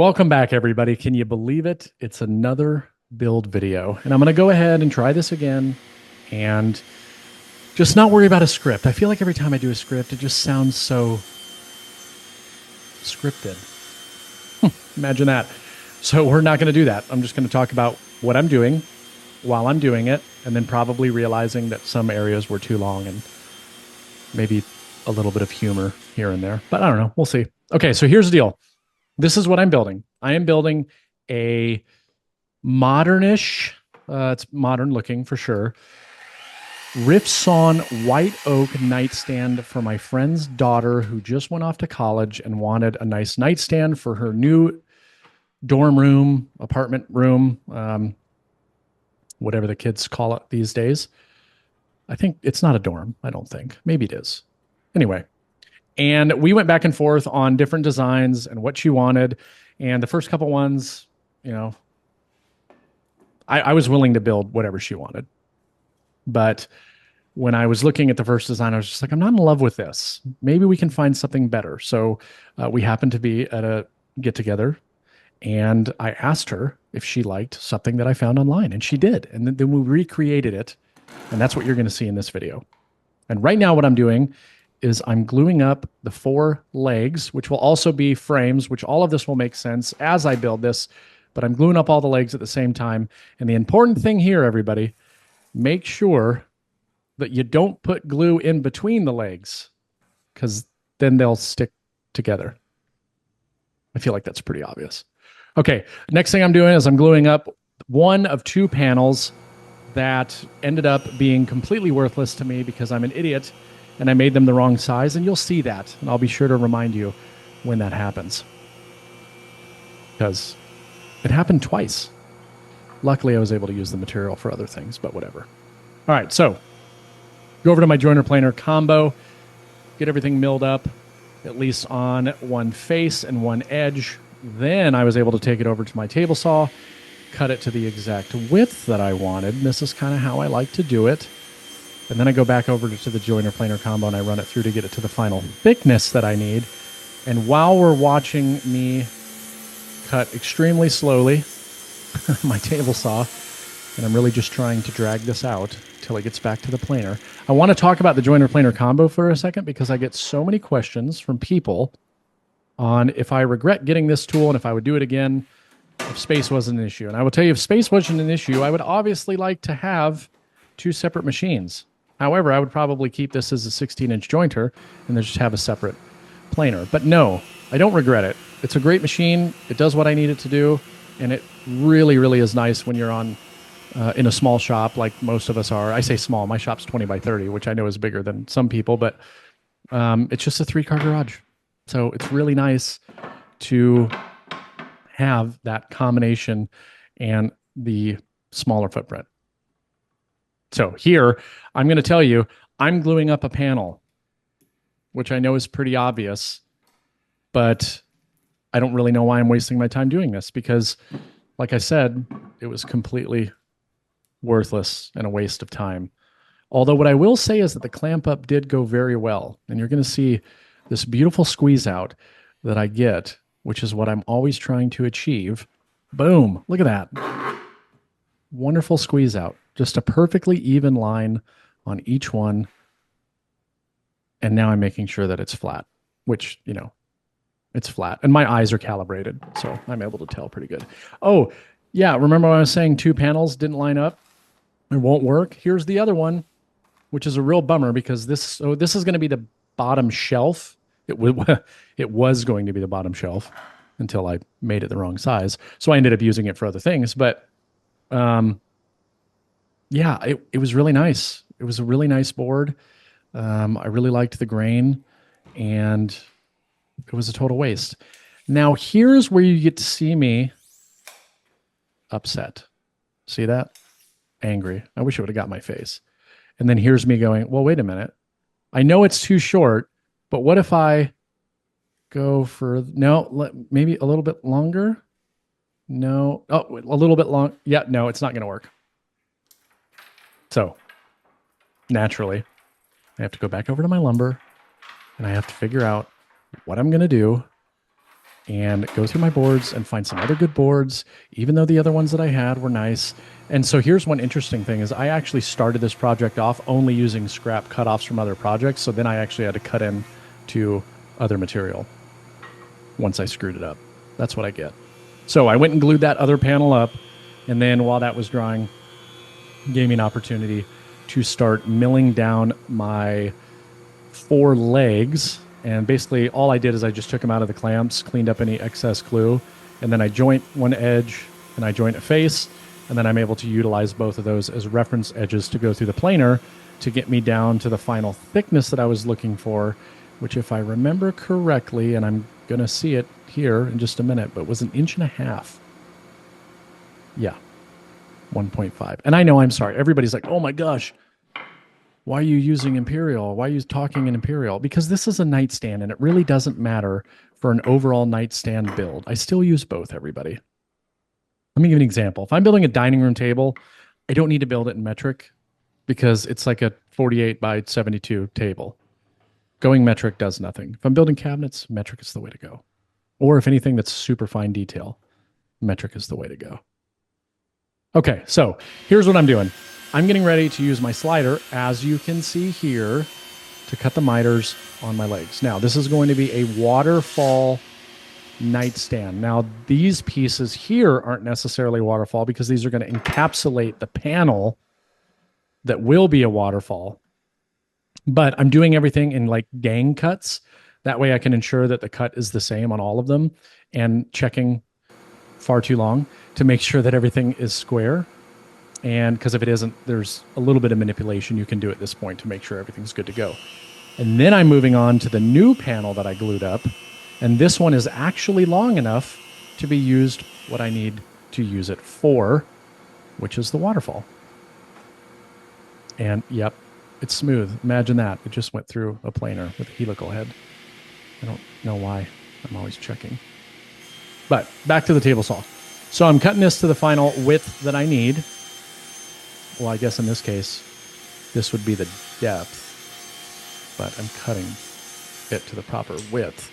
Welcome back, everybody. Can you believe it? It's another build video. And I'm going to go ahead and try this again and just not worry about a script. I feel like every time I do a script, it just sounds so scripted. Imagine that. So we're not going to do that. I'm just going to talk about what I'm doing while I'm doing it, and then probably realizing that some areas were too long and maybe a little bit of humor here and there. But I don't know. We'll see. Okay, so here's the deal. This is what I'm building. I am building a modernish, it's modern looking for sure, rift sawn white oak nightstand for my friend's daughter who just went off to college and wanted a nice nightstand for her new dorm room, apartment room, whatever the kids call it these days. I think it's not a dorm. I don't think. Maybe it is. Anyway. And we went back and forth on different designs and what she wanted. And the first couple ones, you know, I was willing to build whatever she wanted. But when I was looking at the first design, I was just like, I'm not in love with this. Maybe we can find something better. So we happened to be at a get together, and I asked her if she liked something that I found online, and she did. And then we recreated it. And that's what you're going to see in this video. And right now what I'm doing is I'm gluing up the 4 legs, which will also be frames, which all of this will make sense as I build this, but I'm gluing up all the legs at the same time. And the important thing here, everybody, make sure that you don't put glue in between the legs, because then they'll stick together. I feel like that's pretty obvious. Okay, next thing I'm doing is I'm gluing up one of 2 panels that ended up being completely worthless to me because I'm an idiot and I made them the wrong size, and you'll see that. And I'll be sure to remind you when that happens, because it happened twice. Luckily, I was able to use the material for other things, but whatever. All right, so go over to my joiner planer combo, get everything milled up, at least on one face and one edge. Then I was able to take it over to my table saw, cut it to the exact width that I wanted. And this is kind of how I like to do it. And then I go back over to the joiner planer combo and I run it through to get it to the final thickness that I need. And while we're watching me cut extremely slowly, my table saw, and I'm really just trying to drag this out till it gets back to the planer. I want to talk about the joiner planer combo for a second because I get so many questions from people on if I regret getting this tool and if I would do it again if space wasn't an issue. And I will tell you, if space wasn't an issue, I would obviously like to have 2 separate machines. However, I would probably keep this as a 16-inch jointer and then just have a separate planer. But no, I don't regret it. It's a great machine. It does what I need it to do. And it really, really is nice when you're on in a small shop like most of us are. I say small. My shop's 20 by 30, which I know is bigger than some people. But it's just a 3-car garage. So it's really nice to have that combination and the smaller footprint. So here, I'm going to tell you, I'm gluing up a panel, which I know is pretty obvious, but I don't really know why I'm wasting my time doing this because, like I said, it was completely worthless and a waste of time. Although what I will say is that the clamp up did go very well, and you're going to see this beautiful squeeze out that I get, which is what I'm always trying to achieve. Boom, look at that. Wonderful squeeze out. Just a perfectly even line on each one. And now I'm making sure that it's flat, which, you know, it's flat. And my eyes are calibrated, so I'm able to tell pretty good. Oh, yeah, remember when I was saying 2 panels didn't line up? It won't work. Here's the other one, which is a real bummer because this is going to be the bottom shelf. It was going to be the bottom shelf until I made it the wrong size. So I ended up using it for other things. But yeah, it was really nice. It was a really nice board. I really liked the grain, and it was a total waste. Now, here's where you get to see me upset. See that? Angry. I wish it would have got my face. And then here's me going, well, wait a minute. I know it's too short, but what if I go for, no, maybe a little bit longer? No. Oh, a little bit long. Yeah, no, it's not going to work. So naturally, I have to go back over to my lumber and I have to figure out what I'm going to do and go through my boards and find some other good boards, even though the other ones that I had were nice. And so here's one interesting thing is I actually started this project off only using scrap cutoffs from other projects. So then I actually had to cut in to other material once I screwed it up. That's what I get. So I went and glued that other panel up. And then while that was drying, gave me an opportunity to start milling down my 4 legs. And basically all I did is I just took them out of the clamps, cleaned up any excess glue, and then I joint one edge and I joint a face. And then I'm able to utilize both of those as reference edges to go through the planer to get me down to the final thickness that I was looking for, which if I remember correctly, and I'm going to see it here in just a minute, but was 1.5 inches. Yeah, 1.5. And I know, I'm sorry. Everybody's like, oh my gosh, why are you using Imperial? Why are you talking in Imperial? Because this is a nightstand and it really doesn't matter for an overall nightstand build. I still use both, everybody. Let me give you an example. If I'm building a dining room table, I don't need to build it in metric because it's like a 48 by 72 table. Going metric does nothing. If I'm building cabinets, metric is the way to go. Or if anything that's super fine detail, metric is the way to go. Okay, so here's what I'm doing. I'm getting ready to use my slider, as you can see here, to cut the miters on my legs. Now, this is going to be a waterfall nightstand. Now, these pieces here aren't necessarily waterfall because these are going to encapsulate the panel that will be a waterfall. But I'm doing everything in like gang cuts. That way I can ensure that the cut is the same on all of them and checking far too long to make sure that everything is square. And because if it isn't, there's a little bit of manipulation you can do at this point to make sure everything's good to go. And then I'm moving on to the new panel that I glued up. And this one is actually long enough to be used what I need to use it for, which is the waterfall. And yep, it's smooth. Imagine that. It just went through a planer with a helical head. I don't know why. I'm always checking. But back to the table saw. So I'm cutting this to the final width that I need. Well, I guess in this case, this would be the depth, but I'm cutting it to the proper width.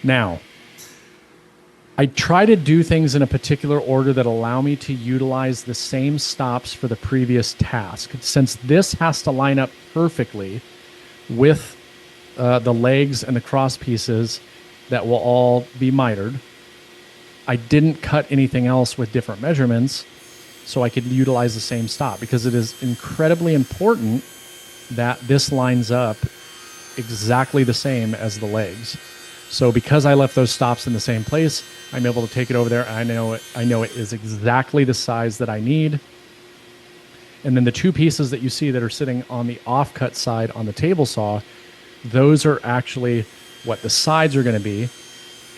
Now, I try to do things in a particular order that allow me to utilize the same stops for the previous task. Since this has to line up perfectly with the legs and the cross pieces that will all be mitered, I didn't cut anything else with different measurements so I could utilize the same stop, because it is incredibly important that this lines up exactly the same as the legs. So because I left those stops in the same place, I'm able to take it over there. And I know it is exactly the size that I need. And then the 2 pieces that you see that are sitting on the offcut side on the table saw, those are actually what the sides are going to be.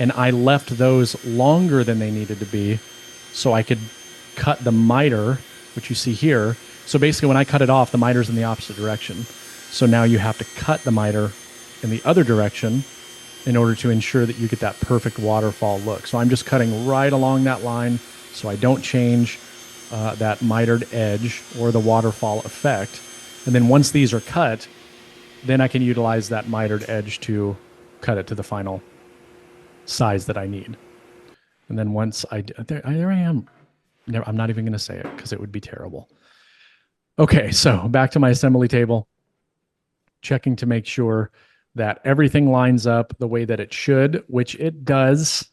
And I left those longer than they needed to be so I could cut the miter, which you see here. So basically when I cut it off, the miter's in the opposite direction. So now you have to cut the miter in the other direction in order to ensure that you get that perfect waterfall look. So I'm just cutting right along that line so I don't change that mitered edge or the waterfall effect. And then once these are cut, then I can utilize that mitered edge to cut it to the final size that I need. And then once there I am. I'm not even going to say it because it would be terrible. Okay, so back to my assembly table, checking to make sure that everything lines up the way that it should, which it does,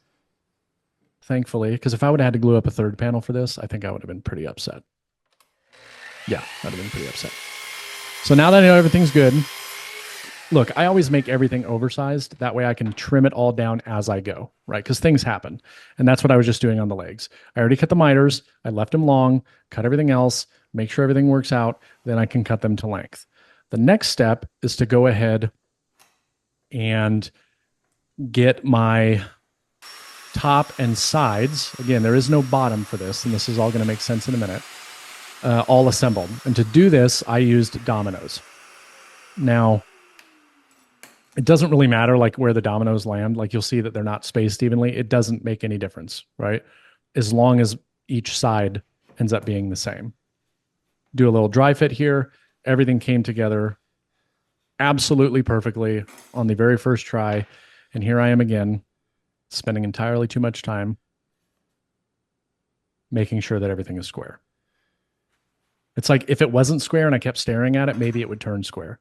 thankfully, because if I would have had to glue up a third panel for this, I think I would have been pretty upset. Yeah, I'd have been pretty upset. So now that I know everything's good, look, I always make everything oversized. That way I can trim it all down as I go, right? Because things happen. And that's what I was just doing on the legs. I already cut the miters. I left them long, cut everything else, make sure everything works out. Then I can cut them to length. The next step is to go ahead and get my top and sides. Again, there is no bottom for this, and this is all going to make sense in a minute, all assembled. And to do this, I used dominoes. Now, it doesn't really matter like where the dominoes land. Like you'll see that they're not spaced evenly. It doesn't make any difference, right? As long as each side ends up being the same. Do a little dry fit here. Everything came together absolutely perfectly on the very first try. And here I am again, spending entirely too much time making sure that everything is square. It's like if it wasn't square and I kept staring at it, maybe it would turn square.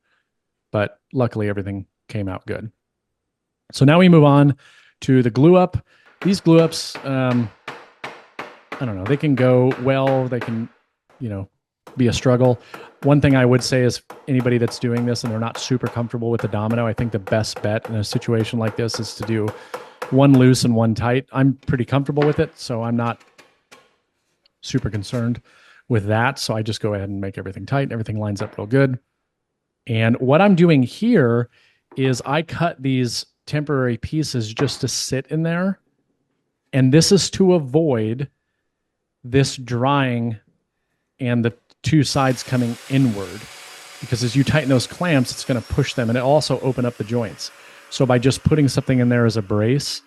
But luckily, everything came out good. So now we move on to the glue up. These glue ups, I don't know, they can go well, they can, be a struggle. One thing I would say is anybody that's doing this and they're not super comfortable with the domino, I think the best bet in a situation like this is to do one loose and one tight. I'm pretty comfortable with it, so I'm not super concerned with that. So I just go ahead and make everything tight. Everything lines up real good. And what I'm doing here is I cut these temporary pieces just to sit in there. And this is to avoid this drying and the two sides coming inward. Because as you tighten those clamps, it's going to push them. And it also open up the joints. So by just putting something in there as a brace,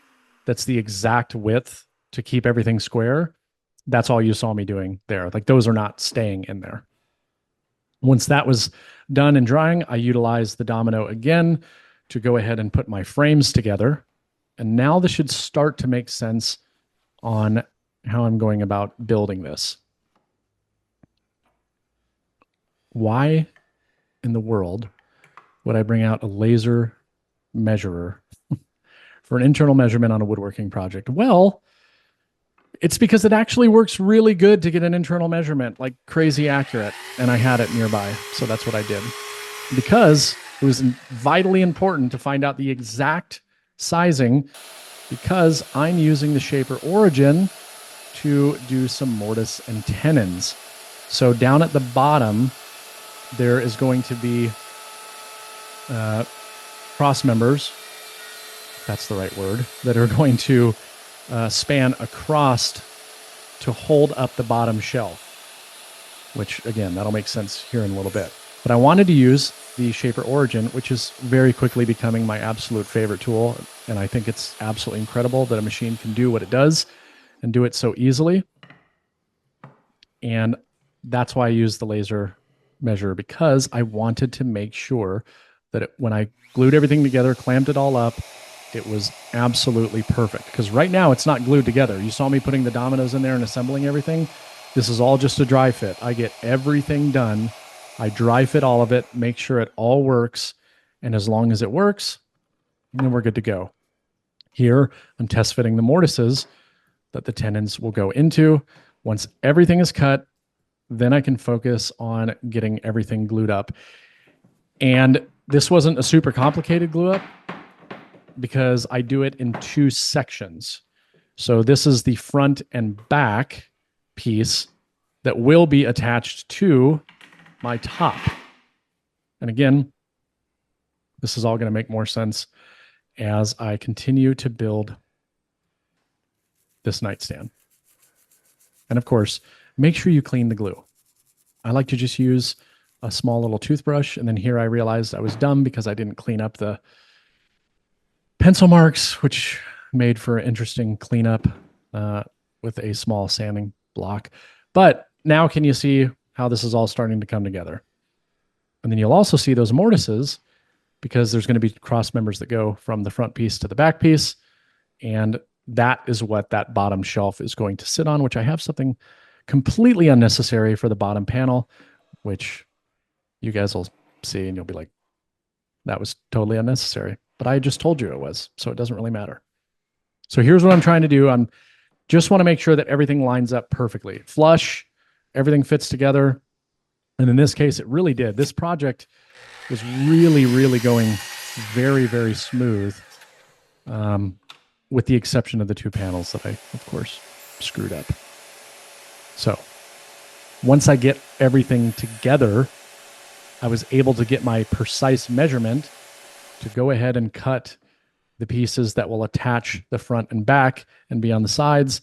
that's the exact width to keep everything square, that's all you saw me doing there. Like those are not staying in there. Once that was done and drying, I utilized the domino again to go ahead and put my frames together. And now this should start to make sense on how I'm going about building this. Why in the world would I bring out a laser measurer for an internal measurement on a woodworking project? Well, it's because it actually works really good to get an internal measurement, like crazy accurate. And I had it nearby, so that's what I did. Because it was vitally important to find out the exact sizing, because I'm using the shaper origin to do some mortise and tenons. So down at the bottom, there is going to be cross members, if that's the right word, that are going to span across to hold up the bottom shelf, which again, that'll make sense here in a little bit. But I wanted to use the shaper origin, which is very quickly becoming my absolute favorite tool. And I think it's absolutely incredible that a machine can do what it does and do it so easily. And that's why I use the laser measure, because I wanted to make sure that when I glued everything together, clamped it all up, it was absolutely perfect. Because right now it's not glued together. You saw me putting the dominoes in there and assembling everything. This is all just a dry fit. I get everything done. I dry fit all of it, make sure it all works. And as long as it works, then we're good to go. Here, I'm test fitting the mortises that the tenons will go into. Once everything is cut, then I can focus on getting everything glued up. And this wasn't a super complicated glue up because I do it in two sections. So this is the front and back piece that will be attached to my top. And again, this is all going to make more sense as I continue to build this nightstand. And of course, make sure you clean the glue. I like to just use a small little toothbrush. And then here I realized I was dumb because I didn't clean up the pencil marks, which made for an interesting cleanup with a small sanding block. But now can you see how this is all starting to come together? And then you'll also see those mortises, because there's going to be cross members that go from the front piece to the back piece. And that is what that bottom shelf is going to sit on, which I have something completely unnecessary for the bottom panel, which you guys will see and you'll be like, that was totally unnecessary. But I just told you it was, so it doesn't really matter. So here's what I'm trying to do. I'm just want to make sure that everything lines up perfectly. Flush, everything fits together. And in this case, it really did. This project was really, really going very, very smooth, with the exception of the two panels that I, of course, screwed up. So once I get everything together, I was able to get my precise measurement to go ahead and cut the pieces that will attach the front and back and be on the sides.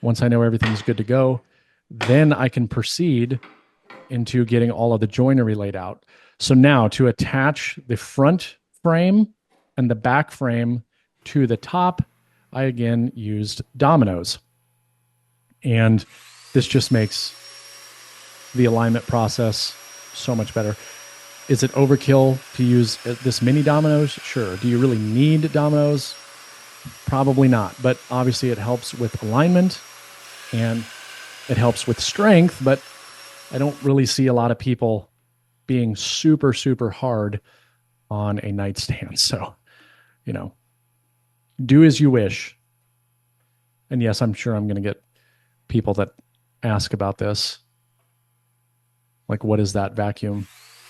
Once I know everything's good to go, then I can proceed into getting all of the joinery laid out. So now to attach the front frame and the back frame to the top, I again used dominoes. And this just makes the alignment process so much better. Is it overkill to use this mini dominoes? Sure. Do you really need dominoes? Probably not, but obviously it helps with alignment and it helps with strength, but I don't really see a lot of people being super, super hard on a nightstand. So, do as you wish. And yes, I'm sure I'm going to get people that ask about this. Like, what is that vacuum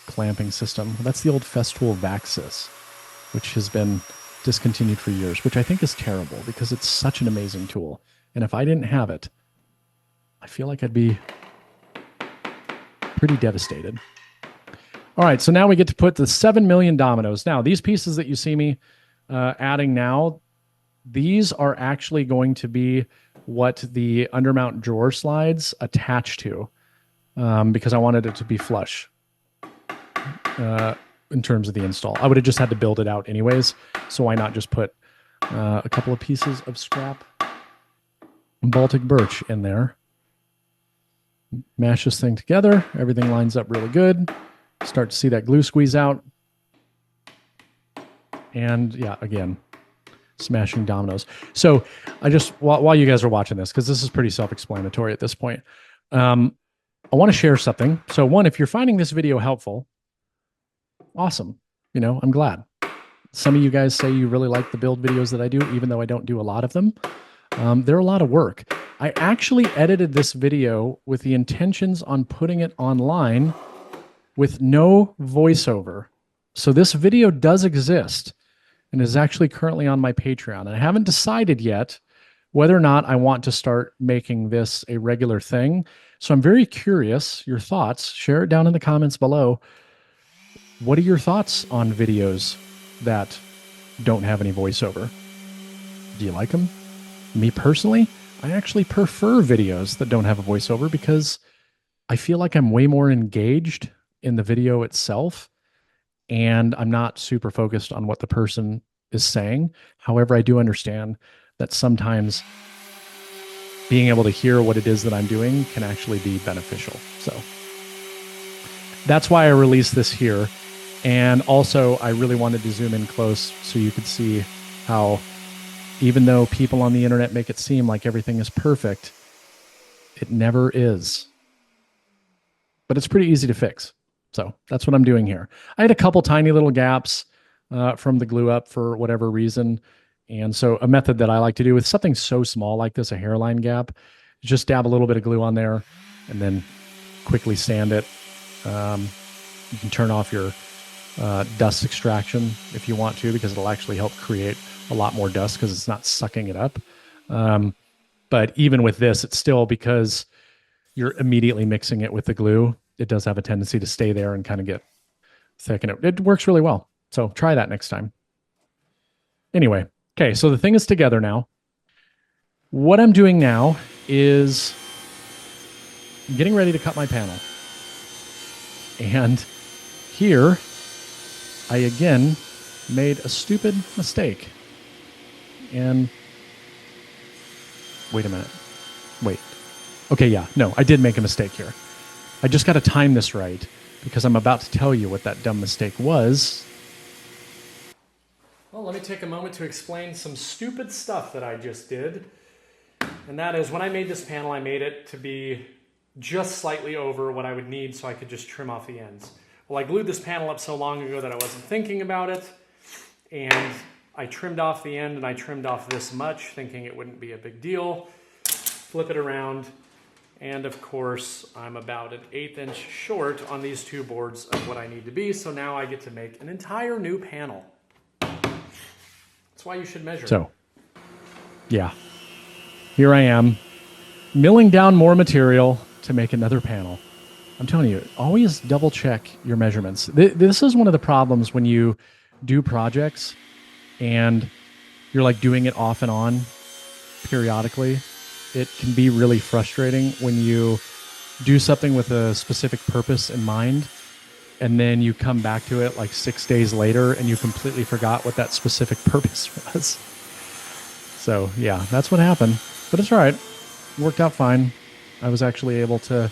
clamping system? Well, that's the old Festool Vaxis, which has been discontinued for years, which I think is terrible because it's such an amazing tool. And if I didn't have it, I feel like I'd be pretty devastated. All right, so now we get to put the 7 million dominoes. Now, these pieces that you see me adding now, these are actually going to be what the undermount drawer slides attach to, because I wanted it to be flush in terms of the install. I would have just had to build it out anyways, so why not just put a couple of pieces of scrap Baltic birch in there. Mash this thing together. Everything lines up really good. Start to see that glue squeeze out. And yeah, again, smashing dominoes. So I just, while you guys are watching this, because this is pretty self-explanatory at this point, I want to share something. So one, if you're finding this video helpful, awesome. I'm glad. Some of you guys say you really like the build videos that I do, even though I don't do a lot of them. They're a lot of work. I actually edited this video with the intentions on putting it online with no voiceover. So this video does exist and is actually currently on my Patreon. And I haven't decided yet whether or not I want to start making this a regular thing. So I'm very curious, your thoughts. Share it down in the comments below. What are your thoughts on videos that don't have any voiceover? Do you like them? Me personally, I actually prefer videos that don't have a voiceover because I feel like I'm way more engaged in the video itself and I'm not super focused on what the person is saying. However, I do understand that sometimes being able to hear what it is that I'm doing can actually be beneficial. So that's why I released this here. And also, I really wanted to zoom in close so you could see how, even though people on the internet make it seem like everything is perfect, it never is. But it's pretty easy to fix. So that's what I'm doing here. I had a couple tiny little gaps from the glue up for whatever reason. And so a method that I like to do with something so small like this, a hairline gap, just dab a little bit of glue on there and then quickly sand it. You can turn off your dust extraction if you want to, because it'll actually help create a lot more dust because it's not sucking it up. But even with this, it's still, because you're immediately mixing it with the glue, it does have a tendency to stay there and kind of get thick, and it works really well. So try that next time. Anyway, okay, so the thing is together now. What I'm doing now is getting ready to cut my panel. And here, I again made a stupid mistake. And wait a minute. Wait. Okay, yeah, no, I did make a mistake here. I just got to time this right, because I'm about to tell you what that dumb mistake was. Well, let me take a moment to explain some stupid stuff that I just did. And that is, when I made this panel, I made it to be just slightly over what I would need so I could just trim off the ends. Well, I glued this panel up so long ago that I wasn't thinking about it. And I trimmed off the end, and I trimmed off this much, thinking it wouldn't be a big deal. Flip it around. And of course, I'm about an 1/8 inch short on these two boards of what I need to be. So now I get to make an entire new panel. That's why you should measure. So, yeah, here I am, milling down more material to make another panel. I'm telling you, always double check your measurements. This is one of the problems when you do projects and you're like doing it off and on periodically. It can be really frustrating when you do something with a specific purpose in mind, and then you come back to it like 6 days later and you completely forgot what that specific purpose was. So yeah, that's what happened, but it's all right. It worked out fine. I was actually able to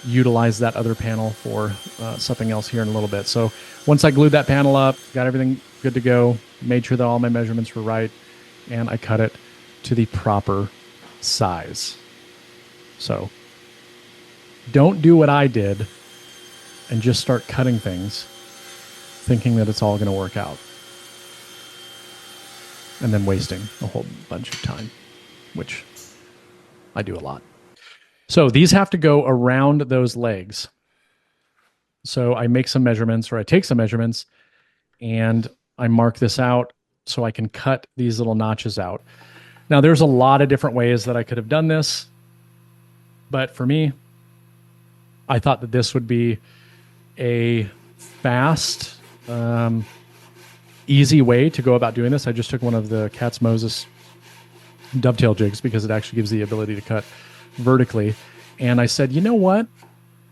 utilize that other panel for something else here in a little bit. So once I glued that panel up, got everything good to go, made sure that all my measurements were right, and I cut it to the proper size. So don't do what I did and just start cutting things thinking that it's all going to work out and then wasting a whole bunch of time, which I do a lot. So these have to go around those legs. So I make some measurements, or I take some measurements, and I mark this out so I can cut these little notches out. Now, there's a lot of different ways that I could have done this, but for me, I thought that this would be a fast, easy way to go about doing this. I just took one of the Katz Moses dovetail jigs because it actually gives the ability to cut vertically. And I said, you know what?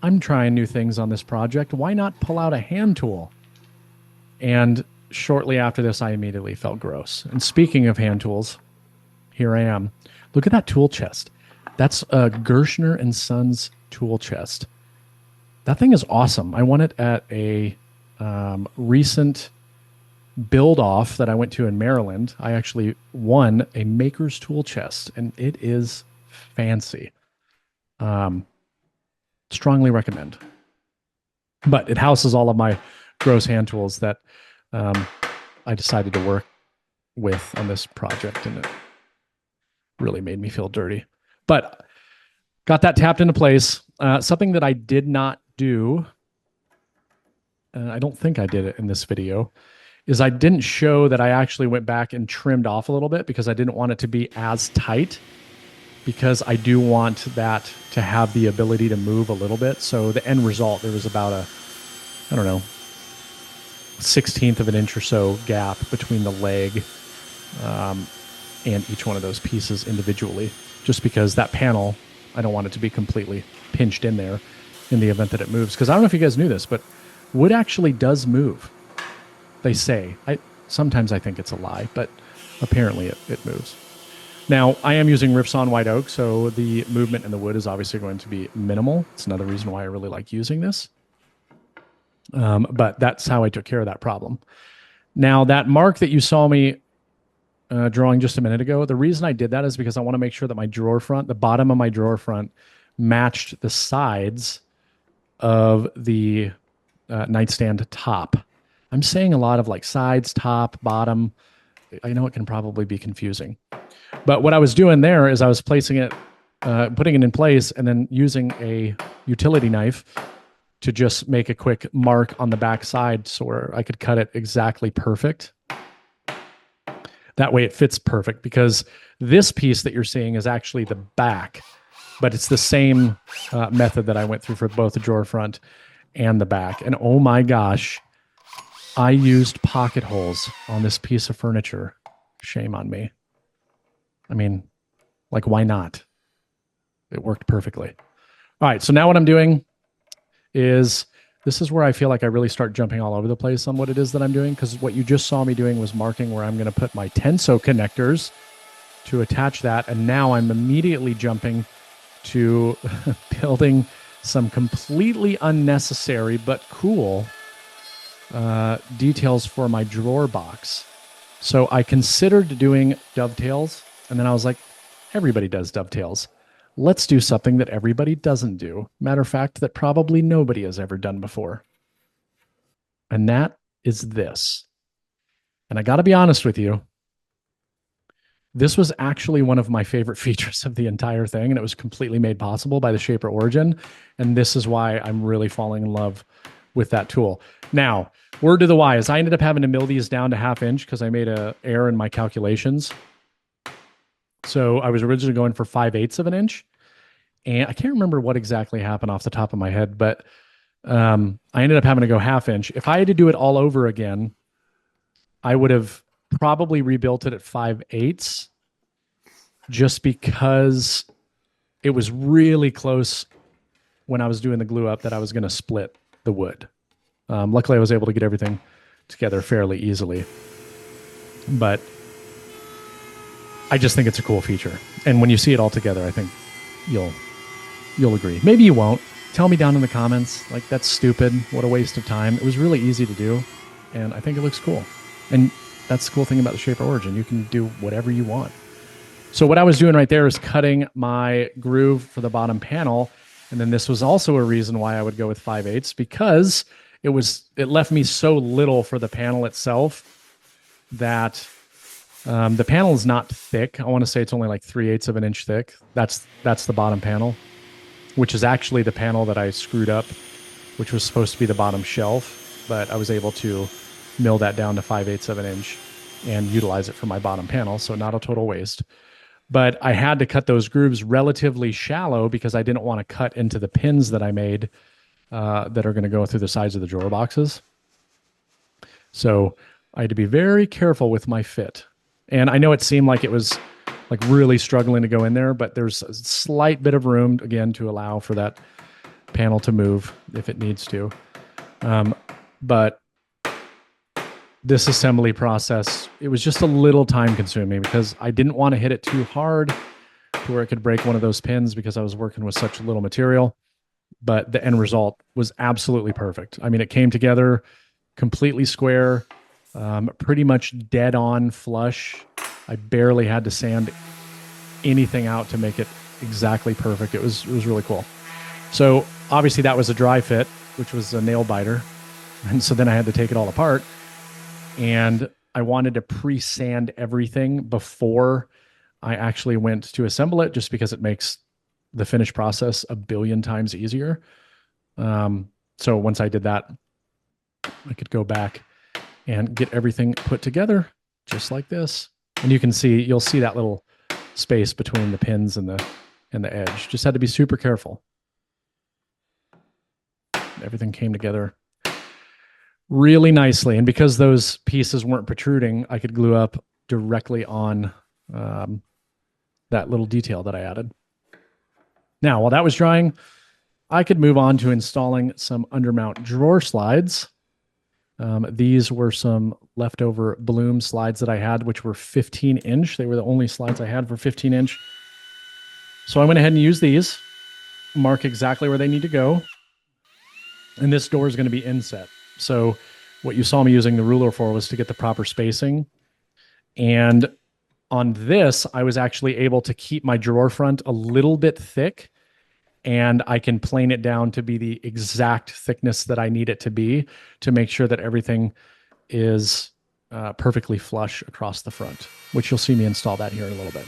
I'm trying new things on this project. Why not pull out a hand tool? And shortly after this, I immediately felt gross. And speaking of hand tools, here I am. Look at that tool chest. That's a Gershner and Sons tool chest. That thing is awesome. I won it at a recent build-off that I went to in Maryland. I actually won a maker's tool chest, and it is fancy. Strongly recommend. But it houses all of my gross hand tools that I decided to work with on this project, and it really made me feel dirty. But got that tapped into place. Something that I did not do, I don't think I did it in this video, is I didn't show that I actually went back and trimmed off a little bit because I didn't want it to be as tight, because I do want that to have the ability to move a little bit. So the end result, there was about a, I don't know, 1/16 of an inch or so gap between the leg and each one of those pieces individually, just because that panel, I don't want it to be completely pinched in there in the event that it moves. Because I don't know if you guys knew this, but wood actually does move. They say. Sometimes I think it's a lie, but apparently it moves. Now, I am using rift sawn white oak, so the movement in the wood is obviously going to be minimal. It's another reason why I really like using this. But that's how I took care of that problem. Now, that mark that you saw me drawing just a minute ago, the reason I did that is because I want to make sure that my drawer front, the bottom of my drawer front, matched the sides of the nightstand top. I'm saying a lot of like sides, top, bottom. I know it can probably be confusing. But what I was doing there is I was placing it, putting it in place, and then using a utility knife to just make a quick mark on the back side so where I could cut it exactly perfect. That way it fits perfect, because this piece that you're seeing is actually the back, but it's the same method that I went through for both the drawer front and the back. And oh my gosh, I used pocket holes on this piece of furniture. Shame on me. I mean, like, why not? It worked perfectly. All right, so now what I'm doing is, this is where I feel like I really start jumping all over the place on what it is that I'm doing, because what you just saw me doing was marking where I'm going to put my tenso connectors to attach that, and now I'm immediately jumping to building some completely unnecessary but cool details for my drawer box. So I considered doing dovetails, and then I was like, everybody does dovetails. Let's do something that everybody doesn't do. Matter of fact, that probably nobody has ever done before. And that is this. And I got to be honest with you, this was actually one of my favorite features of the entire thing, and it was completely made possible by the Shaper Origin. And this is why I'm really falling in love with that tool. Now, word to the wise, I ended up having to mill these down to 1/2 inch because I made an error in my calculations. So I was originally going for 5/8 of an inch. And I can't remember what exactly happened off the top of my head, but I ended up having to go 1/2 inch. If I had to do it all over again, I would have probably rebuilt it at 5/8, just because it was really close when I was doing the glue up that I was going to split the wood. Luckily, I was able to get everything together fairly easily. But I just think it's a cool feature. And when you see it all together, I think you'll agree. Maybe you won't. Tell me down in the comments, like, that's stupid. What a waste of time. It was really easy to do, and I think it looks cool. And that's the cool thing about the Shaper Origin. You can do whatever you want. So what I was doing right there is cutting my groove for the bottom panel. And then this was also a reason why I would go with 5/8, because it left me so little for the panel itself that the panel is not thick. I want to say it's only like 3/8 of an inch thick. That's the bottom panel, which is actually the panel that I screwed up, which was supposed to be the bottom shelf, but I was able to mill that down to 5/8 of an inch and utilize it for my bottom panel. So not a total waste. But I had to cut those grooves relatively shallow because I didn't want to cut into the pins that I made that are going to go through the sides of the drawer boxes. So I had to be very careful with my fit. And I know it seemed like it was like really struggling to go in there, but there's a slight bit of room, again, to allow for that panel to move if it needs to. But this assembly process, it was just a little time consuming because I didn't want to hit it too hard to where it could break one of those pins because I was working with such little material. But the end result was absolutely perfect. I mean, it came together completely square, pretty much dead on flush. I barely had to sand anything out to make it exactly perfect. It was really cool. So obviously that was a dry fit, which was a nail biter. And so then I had to take it all apart. And I wanted to pre-sand everything before I actually went to assemble it, just because it makes the finish process a billion times easier. So once I did that, I could go back and get everything put together just like this. And you'll see that little space between the pins and the edge. Just had to be super careful. Everything came together really nicely. And because those pieces weren't protruding, I could glue up directly on that little detail that I added. Now, while that was drying, I could move on to installing some undermount drawer slides. These were some leftover Bloom slides that I had, which were 15 inch. They were the only slides I had for 15 inch. So I went ahead and used these, mark exactly where they need to go. And this door is going to be inset. So what you saw me using the ruler for was to get the proper spacing. And on this, I was actually able to keep my drawer front a little bit thick, and I can plane it down to be the exact thickness that I need it to be to make sure that everything is perfectly flush across the front, which you'll see me install that here in a little bit.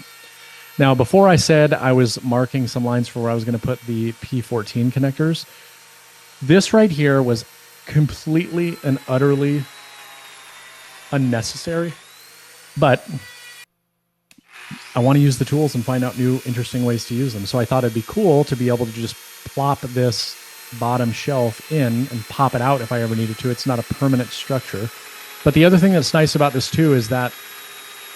Now, before I said I was marking some lines for where I was going to put the P14 connectors, this right here was completely and utterly unnecessary, but I want to use the tools and find out new interesting ways to use them. So I thought it'd be cool to be able to just plop this bottom shelf in and pop it out if I ever needed to. It's not a permanent structure. But the other thing that's nice about this too is that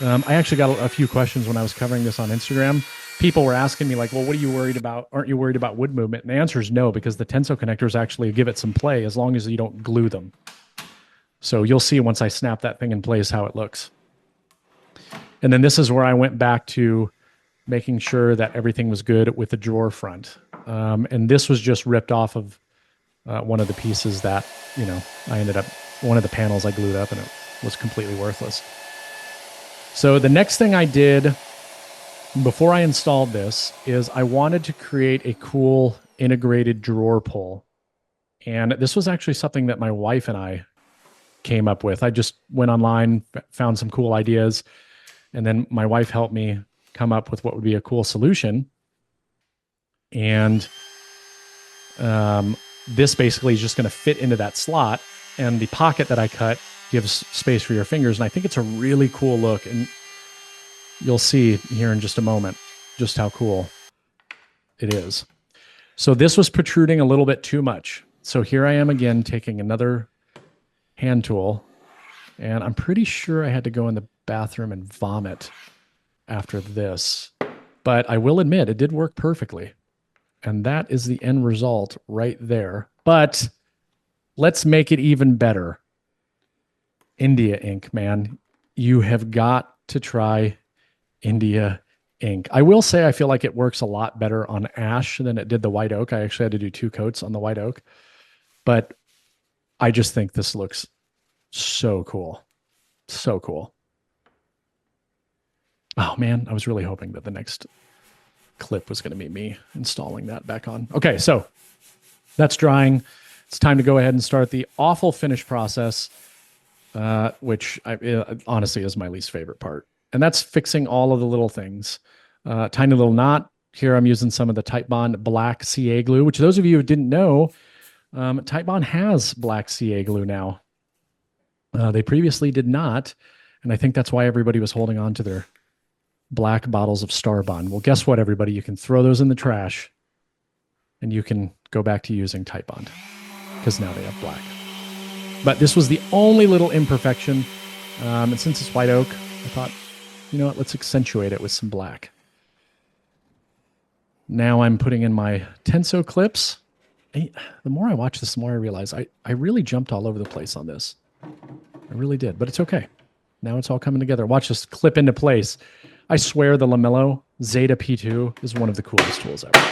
I actually got a few questions when I was covering this on Instagram. People were asking me like, well, what are you worried about? Aren't you worried about wood movement? And the answer is no, because the tenso connectors actually give it some play as long as you don't glue them. So you'll see once I snap that thing in place how it looks. And then this is where I went back to making sure that everything was good with the drawer front. And this was just ripped off of one of the pieces that, I ended up, one of the panels I glued up, and it was completely worthless. So the next thing I did before I installed this is I wanted to create a cool integrated drawer pull. And this was actually something that my wife and I came up with. I just went online, found some cool ideas, and then my wife helped me come up with what would be a cool solution. And this basically is just going to fit into that slot, and the pocket that I cut gives space for your fingers. And I think it's a really cool look. And you'll see here in just a moment just how cool it is. So this was protruding a little bit too much. So here I am again taking another hand tool, and I'm pretty sure I had to go in the bathroom and vomit after this. But I will admit it did work perfectly. And that is the end result right there. But let's make it even better. India ink, man. You have got to try India ink. I will say I feel like it works a lot better on ash than it did the white oak. I actually had to do 2 coats on the white oak. But I just think this looks so cool. So cool. Oh man, I was really hoping that the next clip was going to be me installing that back on. Okay, so that's drying. It's time to go ahead and start the awful finish process, which honestly is my least favorite part. And that's fixing all of the little things. Tiny little knot. Here I'm using some of the Titebond black CA glue, which those of you who didn't know, Titebond has black CA glue now. They previously did not, and I think that's why everybody was holding on to their black bottles of Starbond. Well, guess what, everybody? You can throw those in the trash, and you can go back to using Titebond, because now they have black. But this was the only little imperfection, and since it's white oak, I thought, you know what, let's accentuate it with some black. Now I'm putting in my tenso clips. The more I watch this, the more I realize I really jumped all over the place on this. I really did, but it's okay. Now it's all coming together. Watch this clip into place. I swear the Lamello Zeta P2 is one of the coolest tools ever.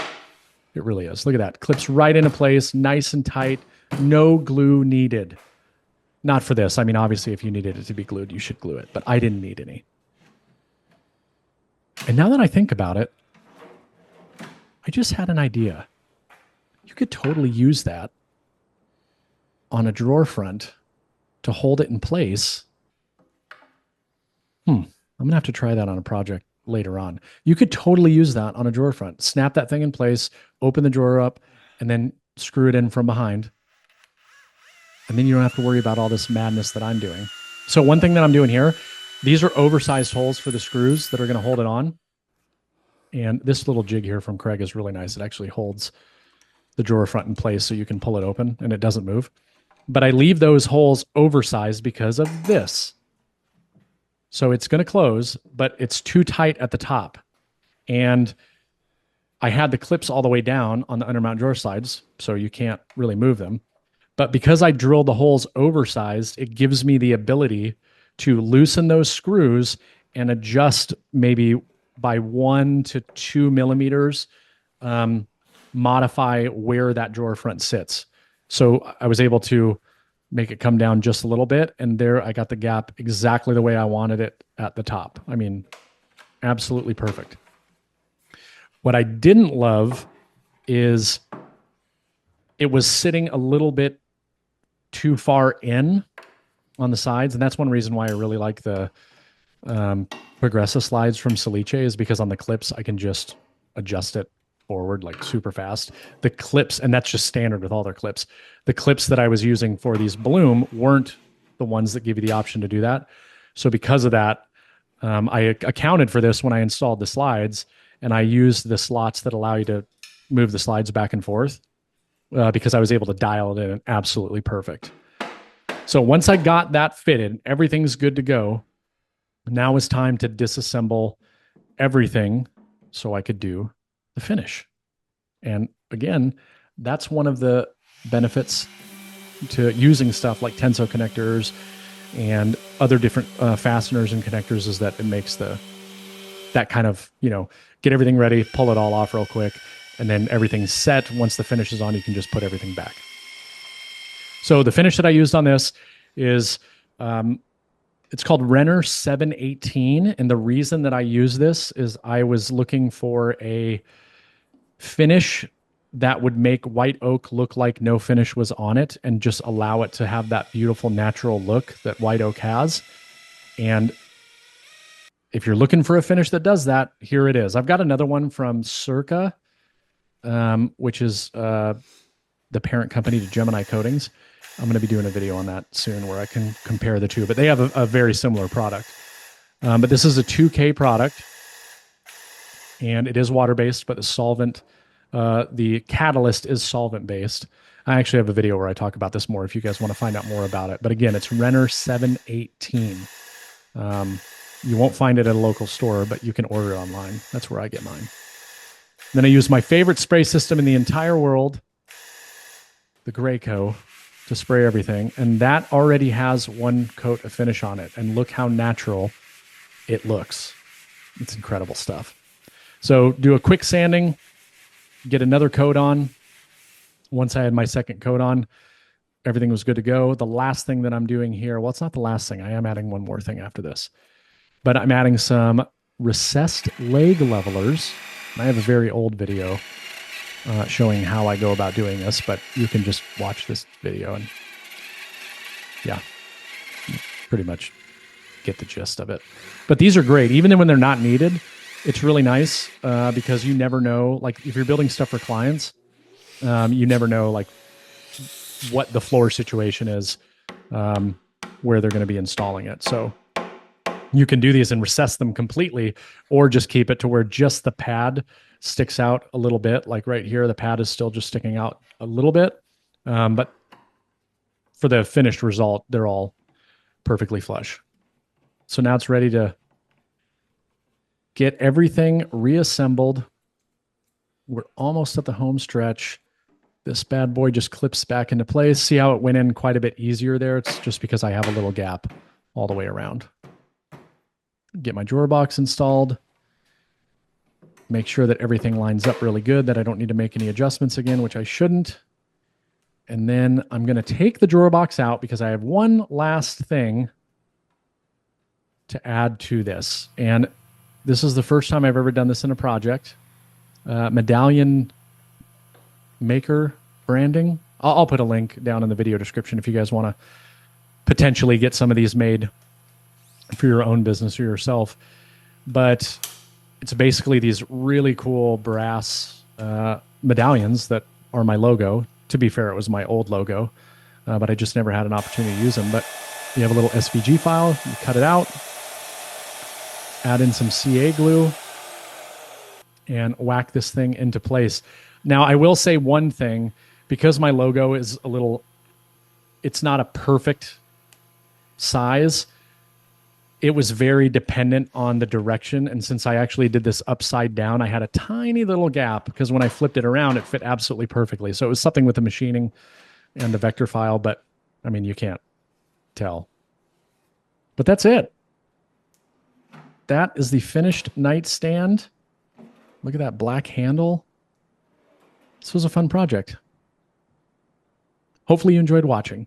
It really is. Look at that. Clips right into place, nice and tight. No glue needed. Not for this. I mean, obviously, if you needed it to be glued, you should glue it, but I didn't need any. And now that I think about it, I just had an idea. You could totally use that on a drawer front to hold it in place. I'm going to have to try that on a project later on. You could totally use that on a drawer front. Snap that thing in place, open the drawer up, and then screw it in from behind. And then you don't have to worry about all this madness that I'm doing. So one thing that I'm doing here, these are oversized holes for the screws that are going to hold it on. And this little jig here from Craig is really nice. It actually holds the drawer front in place so you can pull it open and it doesn't move. But I leave those holes oversized because of this. So it's going to close, but it's too tight at the top. And I had the clips all the way down on the undermount drawer slides, so you can't really move them. But because I drilled the holes oversized, it gives me the ability to loosen those screws and adjust maybe by 1 to 2 millimeters, modify where that drawer front sits. So I was able to make it come down just a little bit, and there I got the gap exactly the way I wanted it at the top. I mean, absolutely perfect. What I didn't love is it was sitting a little bit too far in on the sides, and that's one reason why I really like the Progressa slides from Salice, is because on the clips I can just adjust it forward like super fast. The clips, and that's just standard with all their clips, the clips that I was using for these Bloom weren't the ones that give you the option to do that. So because of that, I accounted for this when I installed the slides, and I used the slots that allow you to move the slides back and forth because I was able to dial it in absolutely perfect. So once I got that fitted, everything's good to go. Now it's time to disassemble everything so I could do the finish. And again, that's one of the benefits to using stuff like tenso connectors and other different fasteners and connectors, is that it makes that kind of, get everything ready, pull it all off real quick, and then everything's set. Once the finish is on, you can just put everything back. So the finish that I used on this is it's called Renner 718. And the reason that I use this is I was looking for a finish that would make white oak look like no finish was on it and just allow it to have that beautiful natural look that white oak has. And if you're looking for a finish that does that, here it is. I've got another one from Circa, which is the parent company to Gemini Coatings. I'm going to be doing a video on that soon where I can compare the two, but they have a very similar product. But this is a 2K product, and it is water-based, but the solvent, the catalyst is solvent-based. I actually have a video where I talk about this more if you guys want to find out more about it. But again, it's Renner 718. You won't find it at a local store, but you can order it online. That's where I get mine. Then I use my favorite spray system in the entire world, the Graco, to spray everything. And that already has one coat of finish on it. And look how natural it looks. It's incredible stuff. So do a quick sanding, get another coat on. Once I had my second coat on, everything was good to go. The last thing that I'm doing here, well, it's not the last thing. I am adding one more thing after this, but I'm adding some recessed leg levelers. And I have a very old video showing how I go about doing this, but you can just watch this video and yeah, pretty much get the gist of it. But these are great. Even when they're not needed, it's really nice because you never know, like if you're building stuff for clients, you never know like what the floor situation is, where they're going to be installing it. So you can do these and recess them completely, or just keep it to where just the pad sticks out a little bit. Like right here, the pad is still just sticking out a little bit. But for the finished result, they're all perfectly flush. So now it's ready to get everything reassembled. We're almost at the home stretch. This bad boy just clips back into place. See how it went in quite a bit easier there? It's just because I have a little gap all the way around. Get my drawer box installed. Make sure that everything lines up really good, that I don't need to make any adjustments again, which I shouldn't. And then I'm going to take the drawer box out because I have one last thing to add to this. And this is the first time I've ever done this in a project. Medallion maker branding. I'll put a link down in the video description if you guys want to potentially get some of these made for your own business or yourself. But it's basically these really cool brass medallions that are my logo. To be fair, it was my old logo, but I just never had an opportunity to use them. But you have a little SVG file, you cut it out, add in some CA glue, and whack this thing into place. Now, I will say one thing, because my logo is a little, it's not a perfect size, it was very dependent on the direction. And since I actually did this upside down, I had a tiny little gap because when I flipped it around, it fit absolutely perfectly. So it was something with the machining and the vector file, but I mean, you can't tell. But that's it. That is the finished nightstand. Look at that black handle. This was a fun project. Hopefully you enjoyed watching.